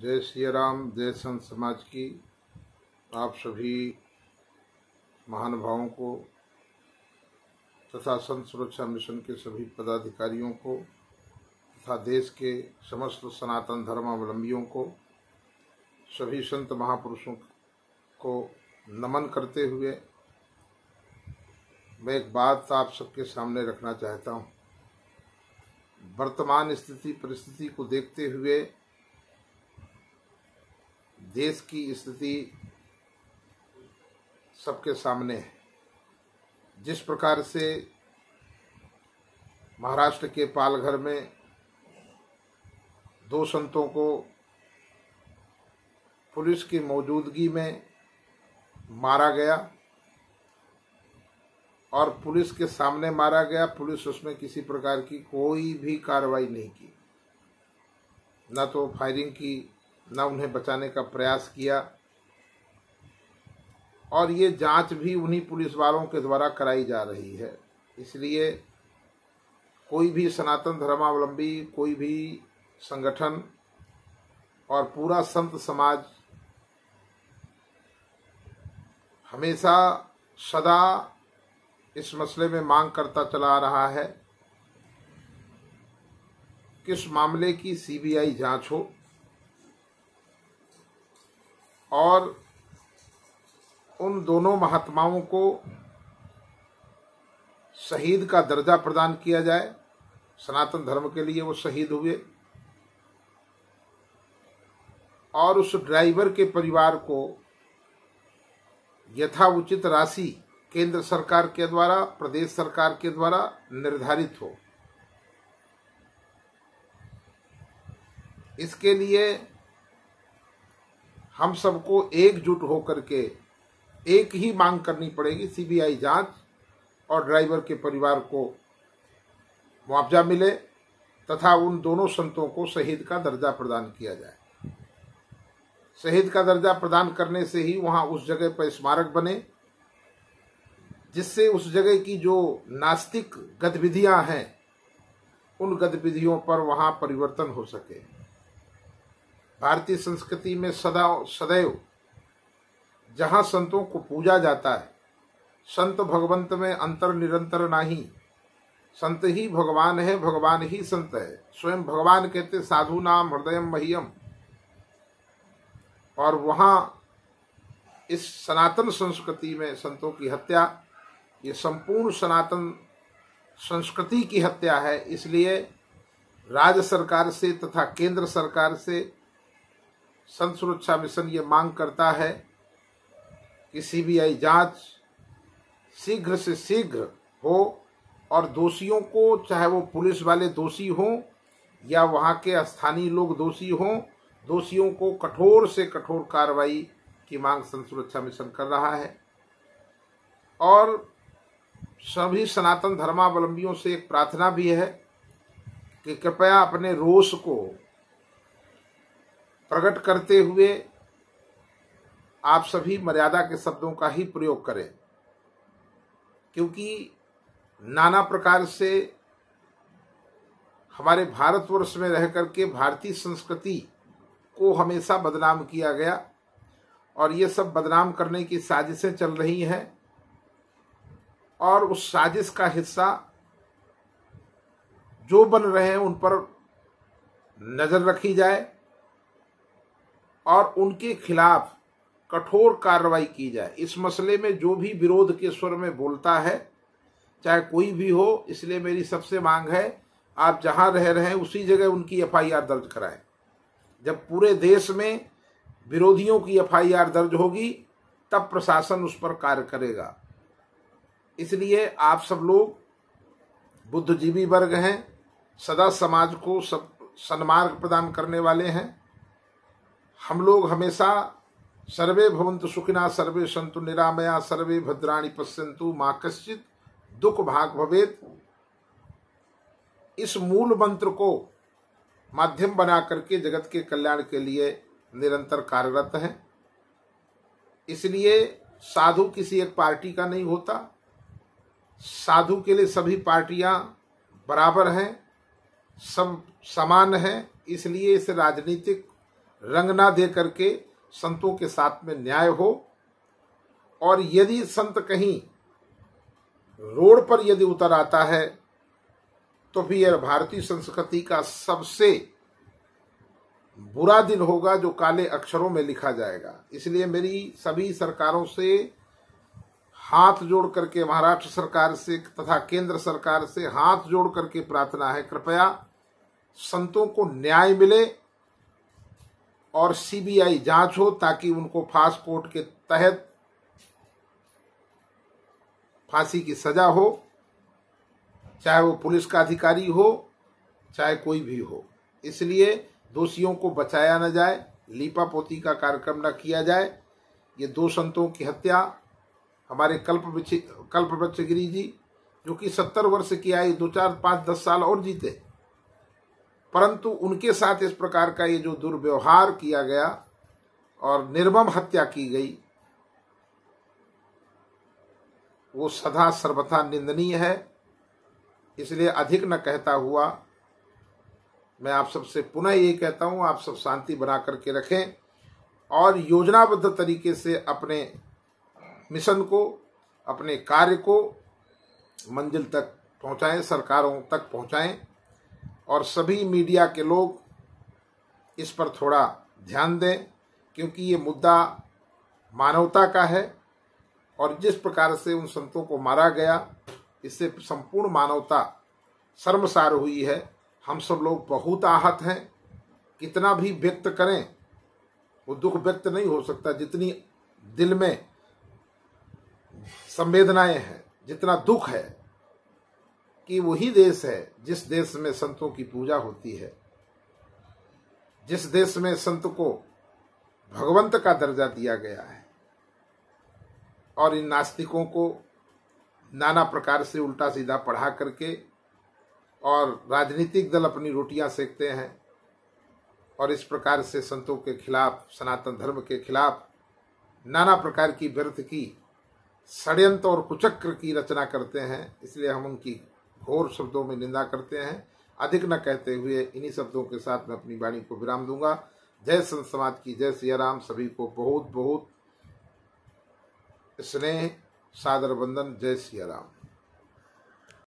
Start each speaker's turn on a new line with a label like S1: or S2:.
S1: जय श्री राम। जय संत समाज की आप सभी महानुभावों को तथा संत सुरक्षा मिशन के सभी पदाधिकारियों को तथा देश के समस्त सनातन धर्मावलंबियों को, सभी संत महापुरुषों को नमन करते हुए मैं एक बात आप सबके सामने रखना चाहता हूँ। वर्तमान स्थिति परिस्थिति को देखते हुए देश की स्थिति सबके सामने है। जिस प्रकार से महाराष्ट्र के पालघर में 2 संतों को पुलिस की मौजूदगी में मारा गया और पुलिस के सामने मारा गया, पुलिस उसमें किसी प्रकार की कोई भी कार्रवाई नहीं की, न तो फायरिंग की, न उन्हें बचाने का प्रयास किया। और ये जांच भी उन्हीं पुलिस वालों के द्वारा कराई जा रही है। इसलिए कोई भी सनातन धर्मावलंबी, कोई भी संगठन और पूरा संत समाज हमेशा सदा इस मसले में मांग करता चला आ रहा है कि इस मामले की सीबीआई जांच हो और उन दोनों महात्माओं को शहीद का दर्जा प्रदान किया जाए। सनातन धर्म के लिए वो शहीद हुए और उस ड्राइवर के परिवार को यथाउचित राशि केंद्र सरकार के द्वारा, प्रदेश सरकार के द्वारा निर्धारित हो। इसके लिए हम सबको एकजुट होकर के एक ही मांग करनी पड़ेगी, सीबीआई जांच और ड्राइवर के परिवार को मुआवजा मिले तथा उन दोनों संतों को शहीद का दर्जा प्रदान किया जाए। शहीद का दर्जा प्रदान करने से ही वहां उस जगह पर स्मारक बने, जिससे उस जगह की जो नास्तिक गतिविधियां हैं उन गतिविधियों पर वहां परिवर्तन हो सके। भारतीय संस्कृति में सदैव जहां संतों को पूजा जाता है, संत भगवंत में अंतर निरंतर नाही, संत ही भगवान है, भगवान ही संत है। स्वयं भगवान कहते साधु नाम हृदयम मह्यम। और वहां इस सनातन संस्कृति में संतों की हत्या, ये संपूर्ण सनातन संस्कृति की हत्या है। इसलिए राज्य सरकार से तथा केंद्र सरकार से संत सुरक्षा मिशन ये मांग करता है कि सीबीआई जांच शीघ्र से शीघ्र हो और दोषियों को, चाहे वो पुलिस वाले दोषी हों या वहां के स्थानीय लोग दोषी हों, दोषियों को कठोर से कठोर कार्रवाई की मांग संत सुरक्षा मिशन कर रहा है। और सभी सनातन धर्मावलंबियों से एक प्रार्थना भी है कि कृपया अपने रोष को प्रकट करते हुए आप सभी मर्यादा के शब्दों का ही प्रयोग करें, क्योंकि नाना प्रकार से हमारे भारतवर्ष में रह करके भारतीय संस्कृति को हमेशा बदनाम किया गया और ये सब बदनाम करने की साजिशें चल रही हैं। और उस साजिश का हिस्सा जो बन रहे हैं उन पर नजर रखी जाए और उनके खिलाफ कठोर कार्रवाई की जाए। इस मसले में जो भी विरोध के स्वर में बोलता है, चाहे कोई भी हो, इसलिए मेरी सबसे मांग है आप जहां रह रहे हैं उसी जगह उनकी एफआईआर दर्ज कराएं। जब पूरे देश में विरोधियों की एफआईआर दर्ज होगी तब प्रशासन उस पर कार्य करेगा। इसलिए आप सब लोग बुद्धिजीवी वर्ग हैं, सदा समाज को सब सन्मार्ग प्रदान करने वाले हैं। हम लोग हमेशा सर्वे भवन्तु सुखिनः, सर्वे सन्तु निरामया, सर्वे भद्राणि पश्यन्तु मा कश्चित् दुख भाग भवेत्, इस मूल मंत्र को माध्यम बना करके जगत के कल्याण के लिए निरंतर कार्यरत हैं। इसलिए साधु किसी एक पार्टी का नहीं होता, साधु के लिए सभी पार्टियां बराबर हैं, सब समान हैं। इसलिए इस राजनीतिक रंग ना दे करके संतों के साथ में न्याय हो। और यदि संत कहीं रोड पर यदि उतर आता है तो भी यह भारतीय संस्कृति का सबसे बुरा दिन होगा, जो काले अक्षरों में लिखा जाएगा। इसलिए मेरी सभी सरकारों से हाथ जोड़ करके, महाराष्ट्र सरकार से तथा केंद्र सरकार से हाथ जोड़ करके प्रार्थना है, कृपया संतों को न्याय मिले और सीबीआई जांच हो, ताकि उनको फास्ट कोर्ट के तहत फांसी की सजा हो, चाहे वो पुलिस का अधिकारी हो, चाहे कोई भी हो। इसलिए दोषियों को बचाया न जाए, लीपापोती का कार्यक्रम न किया जाए। ये 2 संतों की हत्या, हमारे कल्पवृक्ष गिरी जी जो कि 70 वर्ष की आयु, 2, 4, 5, 10 साल और जीते, परंतु उनके साथ इस प्रकार का ये जो दुर्व्यवहार किया गया और निर्मम हत्या की गई, वो सदा सर्वथा निंदनीय है। इसलिए अधिक न कहता हुआ मैं आप सबसे पुनः ये कहता हूं, आप सब शांति बना करके रखें और योजनाबद्ध तरीके से अपने मिशन को, अपने कार्य को मंजिल तक पहुंचाएं, सरकारों तक पहुंचाएं। और सभी मीडिया के लोग इस पर थोड़ा ध्यान दें, क्योंकि ये मुद्दा मानवता का है और जिस प्रकार से उन संतों को मारा गया, इससे संपूर्ण मानवता शर्मसार हुई है। हम सब लोग बहुत आहत हैं। कितना भी व्यक्त करें वो दुख व्यक्त नहीं हो सकता, जितनी दिल में संवेदनाएं हैं, जितना दुख है, कि वही देश है जिस देश में संतों की पूजा होती है, जिस देश में संत को भगवंत का दर्जा दिया गया है। और इन नास्तिकों को नाना प्रकार से उल्टा सीधा पढ़ा करके और राजनीतिक दल अपनी रोटियां सेकते हैं और इस प्रकार से संतों के खिलाफ, सनातन धर्म के खिलाफ नाना प्रकार की व्यर्थ की षड्यंत्र और कुचक्र की रचना करते हैं। इसलिए हम उनकी घोर शब्दों में निंदा करते हैं। अधिक न कहते हुए इन्हीं शब्दों के साथ मैं अपनी वाणी को विराम दूंगा। जय संत समाज की जय। सिया राम। सभी को बहुत बहुत स्नेह, सादर वंदन। जय सिया राम।